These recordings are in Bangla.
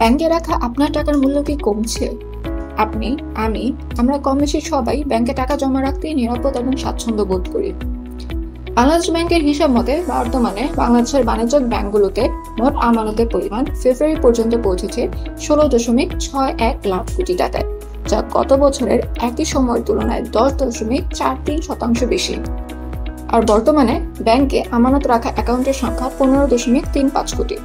ব্যাংকে রাখা আপনার টাকার মূল্য কি কমছে? আপনি, আমি, আমরা কম-বেশি সবাই ব্যাংকে টাকা জমা রাখতেই নিরাপদ এবং স্বাচ্ছন্দ্য বোধ করি। বাংলাদেশ ব্যাংকের হিসাব মতে বর্তমানে বাংলাদেশের বাণিজ্যিক ব্যাংকগুলোতে মোট আমানতের পরিমাণ ফেব্রুয়ারি পর্যন্ত পৌঁছেছে 16.61 লাখ কোটি টাকায়, যা গত বছরের একই সময়ের তুলনায় 10.43% বেশি। আর বর্তমানে ব্যাংকে আমানত রাখা অ্যাকাউন্টের সংখ্যা 15.35 কোটি।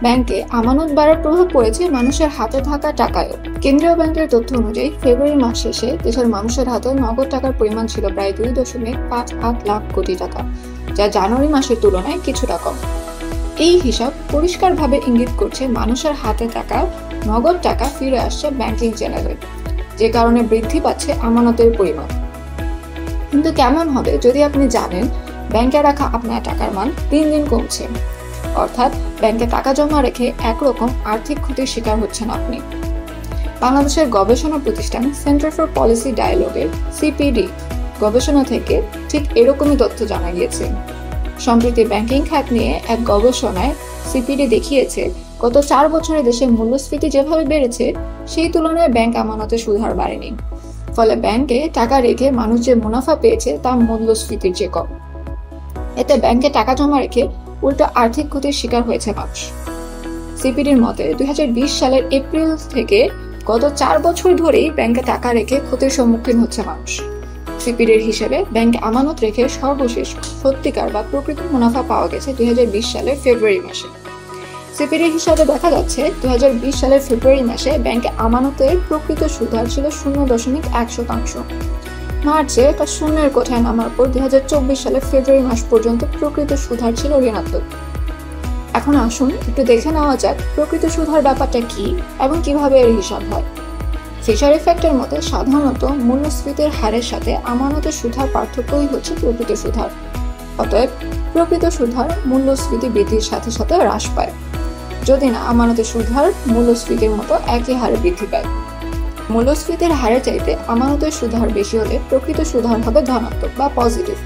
ব্যাংকে আমানত বাড়ার প্রভাব পড়েছে মানুষের হাতে থাকা টাকায়ও। কেন্দ্রীয় ব্যাংকের তথ্য অনুযায়ী ফেব্রুয়ারি মাস শেষে দেশের মানুষের হাতে নগদ টাকার পরিমাণ ছিল প্রায় 2.58 লাখ কোটি টাকা, যা জানুয়ারি মাসের তুলনায় কিছুটা কম। এই হিসাব পরিষ্কারভাবে ইঙ্গিত করছে মানুষের হাতে থাকা নগদ টাকা ফিরে আসছে ব্যাংকিং চ্যানেলে, যে কারণে বৃদ্ধি পাচ্ছে আমানতের পরিমাণ। কিন্তু কেমন হবে যদি আপনি জানেন ব্যাংকে রাখা আপনার টাকার মান দিন দিন কমছে, অর্থাৎ ব্যাংকে টাকা জমা রেখে একরকম আর্থিক ক্ষতির শিকার হচ্ছেন আপনি। বাংলাদেশের গবেষণা প্রতিষ্ঠান সেন্টার ফর পলিসি ডায়ালগের সিপিডি গবেষণা থেকে ঠিক এরকমই তথ্য জানা গিয়েছে। সম্প্রতি ব্যাংকিং খাত নিয়ে এক গবেষণায় সিপিডি দেখিয়েছে গত 4 বছরে দেশে মূল্যস্ফীতি যেভাবে বেড়েছে সেই তুলনায় ব্যাংক আমানতের সুদ হার বাড়েনি। ফলে ব্যাংকে টাকা রেখে মানুষ যে মুনাফা পেয়েছে তা মূল্যস্ফীতির চেয়ে কম। এতে ব্যাংকে টাকা জমা রেখে উল্টো আর্থিক ক্ষতির শিকার হয়েছে মানুষ। সিপিডির মতে 2020 সালের এপ্রিল থেকে গত 4 বছর ধরেই ব্যাংকে টাকা রেখে ক্ষতির সম্মুখীন হচ্ছে মানুষ। সিপিডির হিসেবে ব্যাংকে আমানত রেখে সর্বশেষ সত্যিকার বা প্রকৃত মুনাফা পাওয়া গেছে 2020 সালের ফেব্রুয়ারি মাসে। সিপিডির হিসাবে দেখা যাচ্ছে 2020 সালের ফেব্রুয়ারি মাসে ব্যাংকে আমানতের প্রকৃত সুদ হার ছিল 0.1%। মার্চে এটা শূন্যের কোঠায় নামার পর 2024 সালের ফেব্রুয়ারি মাস পর্যন্ত প্রকৃত সুদ হার ছিল ঋণাত্মক। এখন আসুন একটু দেখে নেওয়া যাক প্রকৃত সুদ হার ব্যাপারটা কি এবং কিভাবে এর হিসাব হয়। ফিশার ইফেক্টের মতে সাধারণত মূল্যস্ফীতির হারের সাথে আমানতের সুদ হার পার্থক্যই হচ্ছে প্রকৃত সুদ হার। অতএব প্রকৃত সুদ হার মূল্যস্ফীতি বৃদ্ধির সাথে সাথে হ্রাস পায়, যদি না আমানতের সুদ হার মূল্যস্ফীতির মতো একই হারে বৃদ্ধি পায়। মূল্যস্ফীতির হারের চাইতে আমানতের সুদ হার বেশি হলে প্রকৃত সুদ হার হবে ধনাত্মক বা পজিটিভ।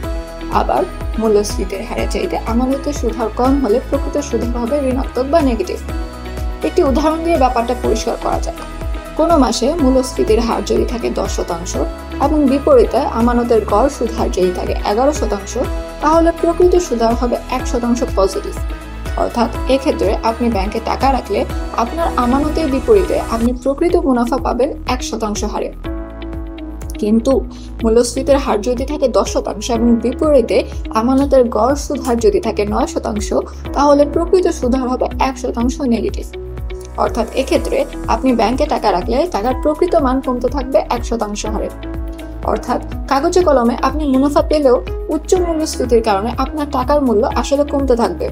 আবার মূল্যস্ফীতির হারের চাইতে আমানতের সুদ হার কম হলে প্রকৃত সুদ হার হবে ঋণাত্মক বা নেগেটিভ। একটি উদাহরণ দিয়ে ব্যাপারটা পরিষ্কার করা যাক। কোনো মাসে মূল্যস্ফীতির হার যদি থাকে 10% এবং বিপরীতে আমানতের গড় সুদ হার যদি থাকে 11%, তাহলে প্রকৃত সুদ হার হবে 1% পজিটিভ। অর্থাৎ এক্ষেত্রে আপনি ব্যাংকে টাকা রাখলে আপনার আমানতের বিপরীতে আপনি প্রকৃত মুনাফা পাবেন 1% হারে। কিন্তু মূল্যস্ফীতির হার যদি থাকে 10% এবং বিপরীতে আমানতের গড় সুদ হার যদি থাকে 9%, তাহলে প্রকৃত সুদ হার হবে 1% নেগেটিভ। অর্থাৎ এক্ষেত্রে আপনি ব্যাংকে টাকা রাখলে টাকার প্রকৃত মান কমতে থাকবে 1% হারে। অর্থাৎ কাগজে কলমে আপনি মুনাফা পেলেও উচ্চ মূল্যস্ফীতির কারণে আপনার টাকার মূল্য আসলে কমতে থাকবে।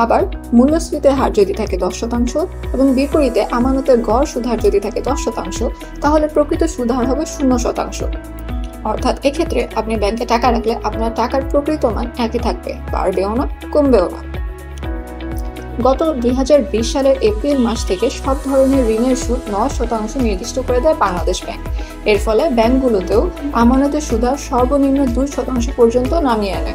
আবার মূল্যস্ফীতির হার যদি থাকে 10% এবং বিপরীতে আমানতের গড় সুদ হার যদি থাকে 10%, তাহলে প্রকৃত সুদ হার হবে 0%। অর্থাৎ এক্ষেত্রে আপনি ব্যাংকে টাকা রাখলে আপনার টাকার প্রকৃত মান একই থাকবে, বাড়বেও না কমবেও না। গত 2020 সালের এপ্রিল মাস থেকে সব ধরনের ঋণের সুদ 9% নির্দিষ্ট করে দেয় বাংলাদেশ ব্যাংক। এর ফলে ব্যাংকগুলোতেও আমানতের সুদ হার সর্বনিম্ন 2% পর্যন্ত নামিয়ে আনে।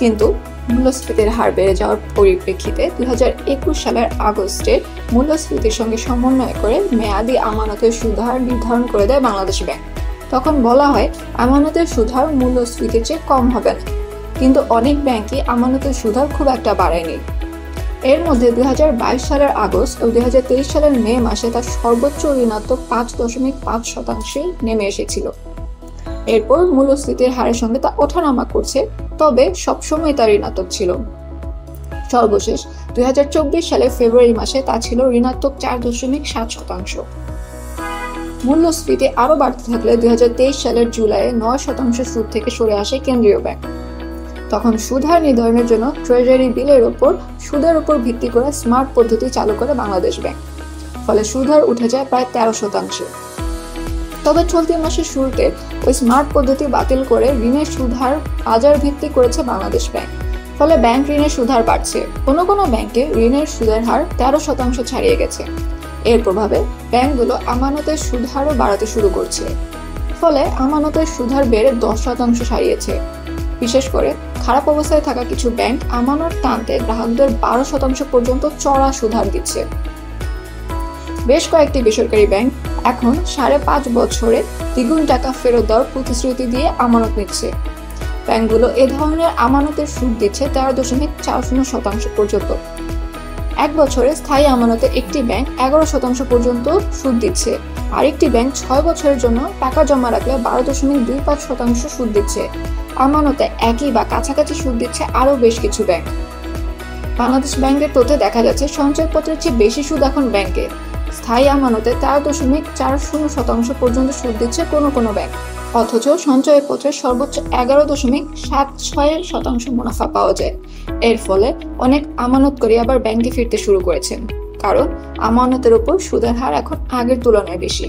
কিন্তু মূল্যস্ফীতির হার বেড়ে যাওয়ার পরিপ্রেক্ষিতে 2021 সালের আগস্টে মূল্যস্ফীতির সঙ্গে সমন্বয় করে মেয়াদি আমানতের সুদ হার নির্ধারণ করে দেয় বাংলাদেশ ব্যাংক। তখন বলা হয় আমানতের সুদ হার মূল্যস্ফীতির চেয়ে কম হবে না, কিন্তু অনেক ব্যাংকই আমানতের সুদ হার খুব একটা বাড়ায়নি। এর মধ্যে 2022 সালের আগস্ট ও 2023 সালের মে মাসে তার সর্বোচ্চ ঋণাত্মক 5.5% নেমে এসেছিল। এরপর মূল্যস্ফীতির হারের সঙ্গে তা ওঠানামা করছে, তবে সবসময় তা ঋণাত্মক ছিল। সর্বশেষ 2024 সালের ফেব্রুয়ারি মাসে তা ছিল ঋণাত্মক 4.7%। মূল্যস্ফীতি আরো বাড়তে থাকলে 2023 সালের জুলাইয়ে 9% সুদ থেকে সরে আসে কেন্দ্রীয় ব্যাংক। তখন সুদ হার নির্ধারণের জন্য ট্রেজারি বিলের ওপর সুদের উপর ভিত্তি করে স্মার্ট পদ্ধতি চালু করে বাংলাদেশ ব্যাংক। ফলে সুদ হার উঠে যায় প্রায় 13%। তবে চলতি মাসের শুরুতে ওই স্মার্ট পদ্ধতি বাতিল করে ঋণের সুদ হার বাজার ভিত্তিক করেছে বাংলাদেশ ব্যাংক। ফলে ব্যাংক ঋণের সুদ হার বাড়ছে। কোনো কোনো ব্যাংকে ঋণের সুদের হার 13% ছাড়িয়ে গেছে। এর প্রভাবে ব্যাংকগুলো আমানতের সুদ হারও বাড়াতে শুরু করছে। ফলে আমানতের সুদ হার বেড়ে 10% ছাড়িয়েছে। বিশেষ করে খারাপ অবস্থায় থাকা কিছু ব্যাংক আমানত টানতে গ্রাহকদের 12% পর্যন্ত চড়া সুদহার দিচ্ছে। বেশ কয়েকটি বেসরকারি ব্যাংক এখন 5.5 বছরে দ্বিগুণ টাকা ফেরত দেওয়ার প্রতিশ্রুতি দিয়ে আমানত নিচ্ছে। ব্যাংকগুলো এ ধরনের আমানতের সুদ দিচ্ছে 13.40% পর্যন্ত। 1 বছরে স্থায়ী আমানতে একটি ব্যাংক 11% পর্যন্ত সুদ দিচ্ছে, আরেকটি ব্যাংক 6 বছরের জন্য টাকা জমা রাখলে 12.25% সুদ দিচ্ছে। আমানতে একই বা কাছাকাছি সুদ দিচ্ছে আরও বেশ কিছু ব্যাংক। বাংলাদেশ ব্যাংকের তথ্যে দেখা যাচ্ছে সঞ্চয়পত্রের চেয়ে বেশি সুদ এখন ব্যাংকে। স্থায়ী আমানতে 4.40% পর্যন্ত সুদ দিচ্ছে কোনো কোনো ব্যাংক, অথচ সঞ্চয়পত্রের সর্বোচ্চ 11.76% মুনাফা পাওয়া যায়। এর ফলে অনেক আমানতকারী আবার ব্যাংকে ফিরতে শুরু করেছেন, কারণ আমানতের উপর সুদের হার এখন আগের তুলনায় বেশি।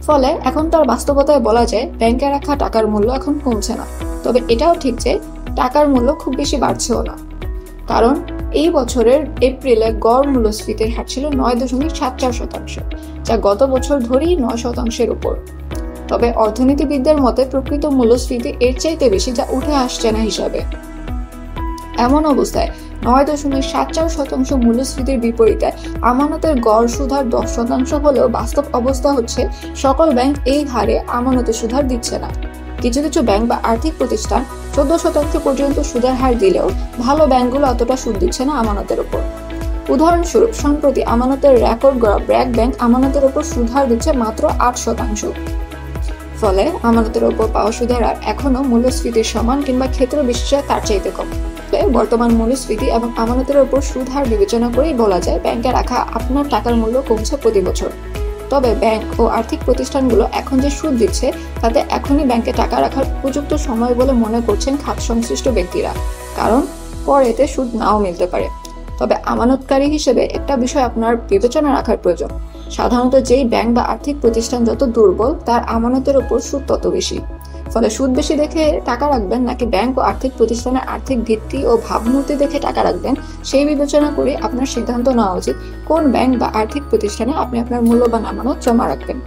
ফলে এখন তার বাস্তবতায় বলা যায় ব্যাংকে রাখা টাকার মূল্য এখন কমছে না, তবে এটাও ঠিক যে টাকার মূল্য খুব বেশি বাড়ছেও না। কারণ এই বছরের এপ্রিলে গড় মূল্যস্ফীতির হার ছিল 9.74%, যা গত বছর ধরেই 9%-এর উপর। তবে অর্থনীতিবিদদের মতে প্রকৃত মূল্যস্ফীতি এর চাইতে বেশি, যা উঠে আসছে না হিসাবে। এমন অবস্থায় 9.74% মূল্যস্ফীতির বিপরীতে আমানতের গড় সুদহার 10% হলেও বাস্তব অবস্থা হচ্ছে সকল ব্যাংক এই হারে আমানতের সুদহার দিচ্ছে না। কিছু কিছু ব্যাংক বা আর্থিক প্রতিষ্ঠান 14% পর্যন্ত সুদের হার দিলেও ভালো ব্যাংকগুলো অতটা সুদ দিচ্ছে না আমানতের উপর। উদাহরণস্বরূপ, সম্প্রতি আমানতের রেকর্ড গড়া ব্র্যাক ব্যাংক আমানতের উপর সুদহার দিচ্ছে মাত্র 8%। ফলে আমানতের উপর পাওয়া সুদের হার এখনো মূল্যস্ফীতির সমান কিংবা ক্ষেত্র বিশেষে তার চাইতে কম। বর্তমান মূল্যস্ফীতি এবং আমানতের উপর সুদ হার বিবেচনা করেই বলা যায় ব্যাংকে রাখা আপনার টাকার মূল্য কমছে প্রতি বছর। তবে ব্যাংক ও আর্থিক প্রতিষ্ঠানগুলো এখন যে সুদ দিচ্ছে তাতে এখনই ব্যাংকে টাকা রাখার উপযুক্ত সময় বলে মনে করছেন খাত সংশ্লিষ্ট ব্যক্তিরা, কারণ পরে এতে সুদ নাও মিলতে পারে। তবে আমানতকারী হিসেবে একটা বিষয় আপনার বিবেচনা রাখার প্রয়োজন। সাধারণত যেই ব্যাংক বা আর্থিক প্রতিষ্ঠান যত দুর্বল, তার আমানতের উপর সুদ তত বেশি। ফলে সুদ বেশি দেখে টাকা রাখবেন নাকি ব্যাংক ও আর্থিক প্রতিষ্ঠানের আর্থিক ভিত্তি ও ভাবমূর্তি দেখে টাকা রাখবেন, সেই বিবেচনা করে আপনার সিদ্ধান্ত নেওয়া উচিত কোন ব্যাংক বা আর্থিক প্রতিষ্ঠানে আপনি আপনার মূল্যবান আমানত জমা রাখবেন।